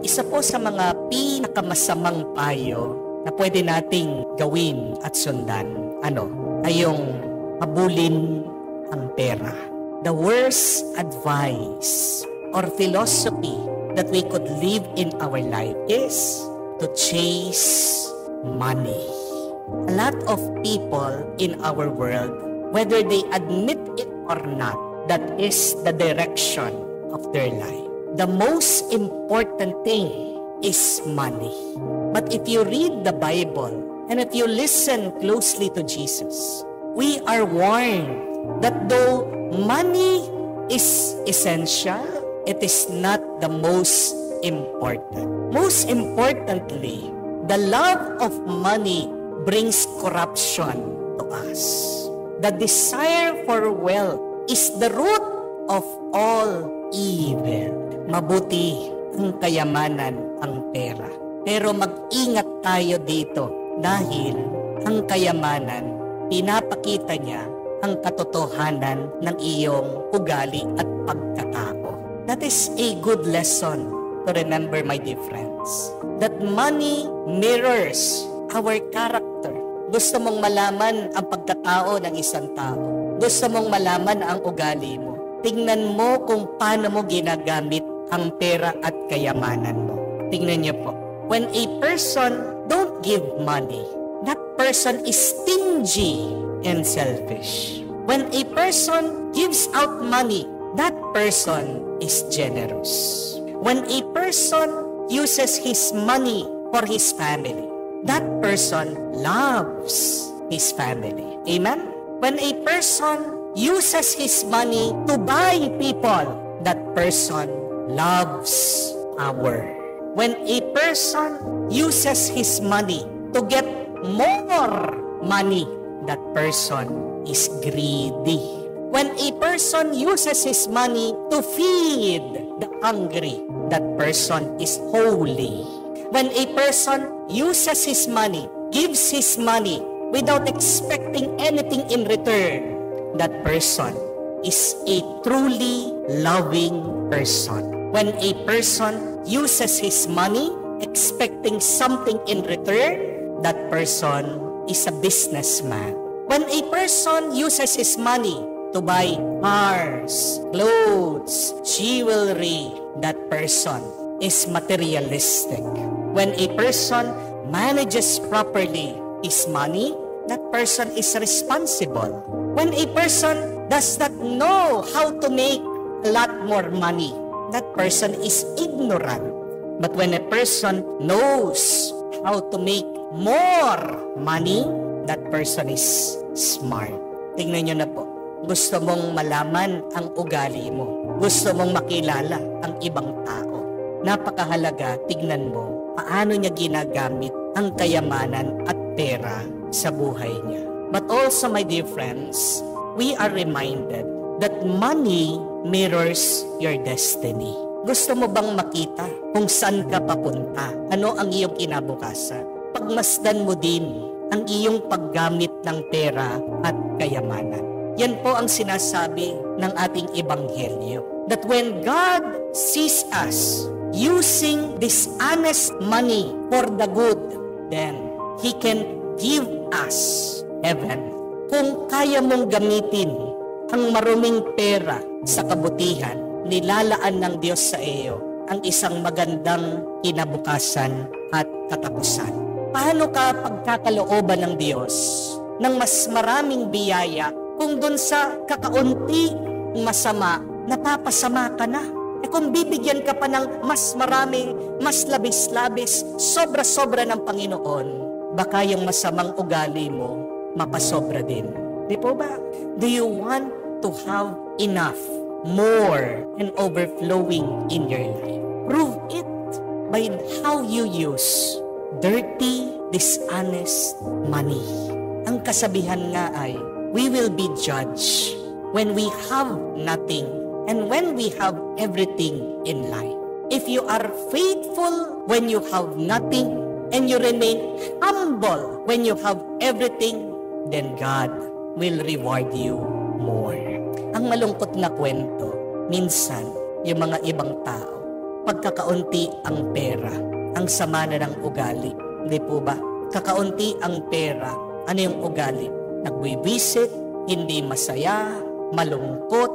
Isa po sa mga pinakamasamang payo na pwede nating gawin at sundan, ay yung habulin ang pera. The worst advice or philosophy that we could live in our life is to chase money. A lot of people in our world, whether they admit it or not, that is the direction of their life. The most important thing is money. But if you read the Bible and if you listen closely to Jesus, we are warned that though money is essential, it is not the most important. Most importantly, the love of money brings corruption to us. The desire for wealth is the root of all evil. Mabuti ang kayamanan, ang pera. Pero mag-ingat tayo dito dahil ang kayamanan, pinapakita niya ang katotohanan ng iyong ugali at pagkatao. That is a good lesson to remember, my dear friends. That money mirrors our character. Gusto mong malaman ang pagkatao ng isang tao. Gusto mong malaman ang ugali mo. Tingnan mo kung paano mo ginagamit ang pera at kayamanan mo. Tingnan niyo po. When a person don't give money, that person is stingy and selfish. When a person gives out money, that person is generous. When a person uses his money for his family, that person loves his family. Amen? When a person uses his money to buy people, that person loves power. When a person uses his money to get more money, that person is greedy. When a person uses his money to feed the hungry, that person is holy. When a person uses his money, gives his money without expecting anything in return, that person is a truly loving person. When a person uses his money expecting something in return, that person is a businessman. When a person uses his money to buy cars, clothes, jewelry, that person is materialistic. When a person manages properly his money, that person is responsible. When a person does not know how to make a lot more money, that person is ignorant. But when a person knows how to make more money, that person is smart. Tingnan nyo na po. Gusto mong malaman ang ugali mo. Gusto mong makilala ang ibang tao. Napakahalaga, tignan mo paano niya ginagamit ang kayamanan at pera sa buhay niya. But also, my dear friends, we are reminded that money mirrors your destiny. Gusto mo bang makita kung saan ka papunta? Ano ang iyong kinabukasan? Pagmasdan mo din ang iyong paggamit ng pera at kayamanan. Yan po ang sinasabi ng ating ebanghelyo. That when God sees us using this honest money for the good, then He can give us heaven. Kung kaya mong gamitin ang maruming pera sa kabutihan, nilalaan ng Diyos sa iyo ang isang magandang kinabukasan at katapusan. Paano ka pagkakalooban ng Diyos ng mas maraming biyaya kung dun sa kakaunti masama, napapasama ka na? Kung bibigyan ka pa ng mas maraming, mas labis-labis, sobra-sobra ng Panginoon, baka yung masamang ugali mo, mapasobra din. Di po ba? Do you want to have enough, more, and overflowing in your life? Prove it by how you use dirty, dishonest money. Ang kasabihan nga ay, we will be judged when we have nothing and when we have everything in life. If you are faithful when you have nothing and you remain humble when you have everything, then God will reward you more. Ang malungkot na kwento, minsan, yung mga ibang tao, pagkakaunti ang pera, ang sama na ng ugali. Hindi po ba? Kakaunti ang pera, ano yung ugali? Nagwiwisit, hindi masaya, malungkot,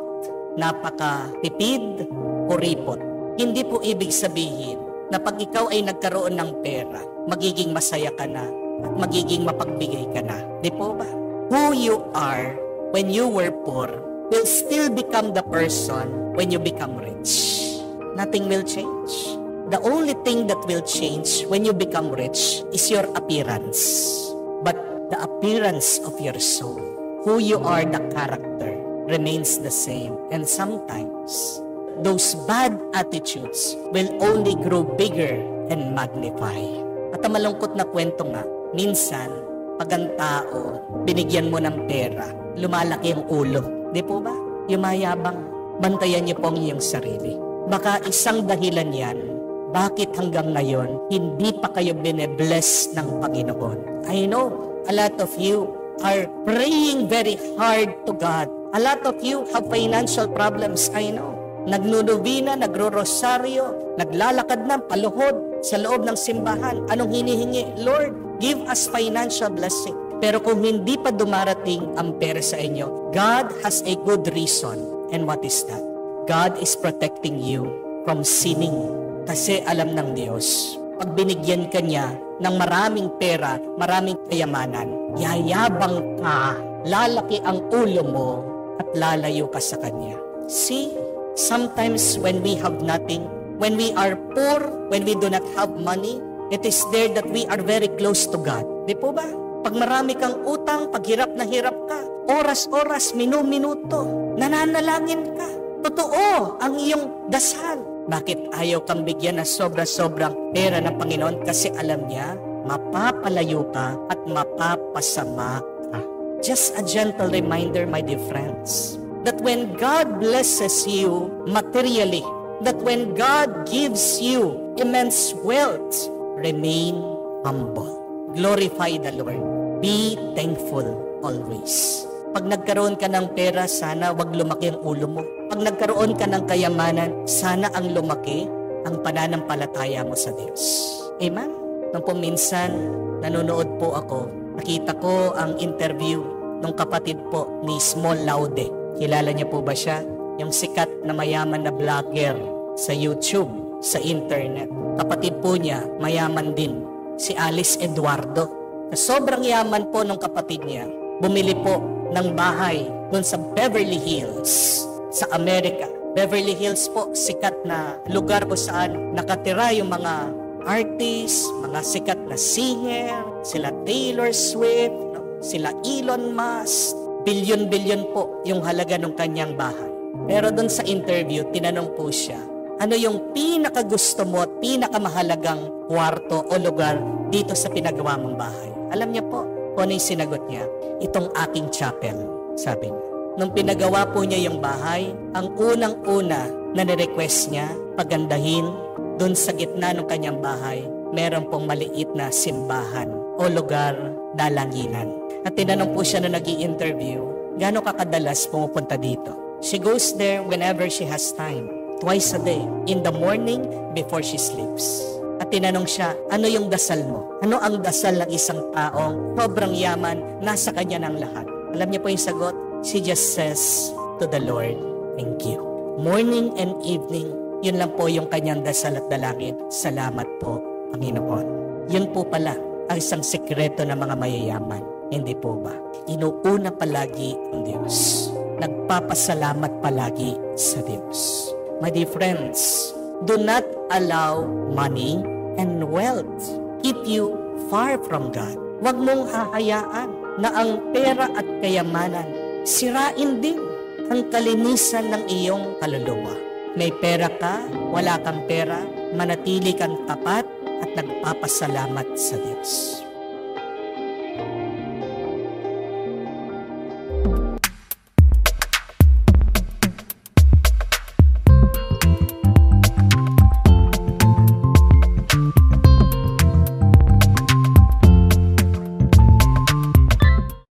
napaka-tipid, kuripot. Hindi po ibig sabihin na pag ikaw ay nagkaroon ng pera, magiging masaya ka na at magiging mapagbigay ka na. Di po ba? Who you are when you were poor will still become the person when you become rich. Nothing will change. The only thing that will change when you become rich is your appearance. But the appearance of your soul, who you are, the character, remains the same. And sometimes, those bad attitudes will only grow bigger and magnify. At ang malungkot na kwento nga, minsan, pag ang tao, binigyan mo ng pera, lumalaki ang ulo. Di po ba? Yumayabang, bantayan niyo po ang iyong sarili. Baka isang dahilan yan, bakit hanggang ngayon, hindi pa kayo bine-bless ng Panginoon. I know, a lot of you are praying very hard to God. A lot of you have financial problems, I know. Nagnunubina, nagro-rosaryo, naglalakad ng paluhod sa loob ng simbahan. Anong hinihingi? Lord, give us financial blessing. Pero kung hindi pa dumarating ang pera sa inyo, God has a good reason. And what is that? God is protecting you from sinning. Kasi alam ng Diyos, pag binigyan ka niya ng maraming pera, maraming kayamanan, yayabang ka, lalaki ang ulo mo, at lalayo ka sa Kanya. See, sometimes when we have nothing, when we are poor, when we do not have money, it is there that we are very close to God. Di po ba? Pag marami kang utang, pag hirap na hirap ka, oras-oras, minu-minuto, nananalangin ka. Totoo ang iyong dasal. Bakit ayaw kang bigyan ng sobra-sobrang pera ng Panginoon? Kasi alam niya, mapapalayo ka at mapapasama ka. Just a gentle reminder, my dear friends, that when God blesses you materially, that when God gives you immense wealth, remain humble. Glorify the Lord. Be thankful always. Pag nagkaroon ka ng pera, sana wag lumaki ang ulo mo. Pag nagkaroon ka ng kayamanan, sana ang lumaki ang pananampalataya mo sa Diyos. Amen? Nung po minsan, nanonood po ako, nakita ko ang interview ng kapatid po ni Small Laude. Kilala niya po ba siya? Yung sikat na mayaman na vlogger sa YouTube, sa internet. Kapatid po niya, mayaman din, si Alice Eduardo. Sobrang yaman po ng kapatid niya, bumili po ng bahay doon sa Beverly Hills, sa Amerika. Beverly Hills po, sikat na lugar kung saan nakatira yung mga artists, mga sikat na singer, sila Taylor Swift, sila Elon Musk. Bilyon-bilyon po yung halaga ng kanyang bahay. Pero doon sa interview, tinanong po siya, ano yung pinakagusto mo at pinakamahalagang kwarto o lugar dito sa pinagawa mong bahay? Alam niya po, kung ano yung sinagot niya? Itong aking chapel, sabi niya. Nung pinagawa po niya yung bahay, ang unang-una na nirequest niya, pagandahin, doon sa gitna ng kanyang bahay, meron pong maliit na simbahan o lugar dalanginan. At tinanong po siya na nag-i-interview, gaano kakadalas pumupunta dito? She goes there whenever she has time, twice a day, in the morning before she sleeps. At tinanong siya, ano yung dasal mo? Ano ang dasal ng isang taong sobrang yaman, nasa kanya ng lahat? Alam niyo po yung sagot? She just says to the Lord, thank you. Morning and evening, yun lang po yung kanyang dasal at dalangin. Salamat po, Panginoon. Yun po pala ang isang sekreto ng mga mayayaman. Hindi po ba? Inuuna palagi ang Diyos. Nagpapasalamat palagi sa Diyos. My dear friends, do not allow money and wealth keep you far from God. Huwag mong hahayaan na ang pera at kayamanan sirain din ang kalinisan ng iyong kaluluwa. May pera ka, wala kang pera, manatili kang tapat at nagpapasalamat sa Diyos.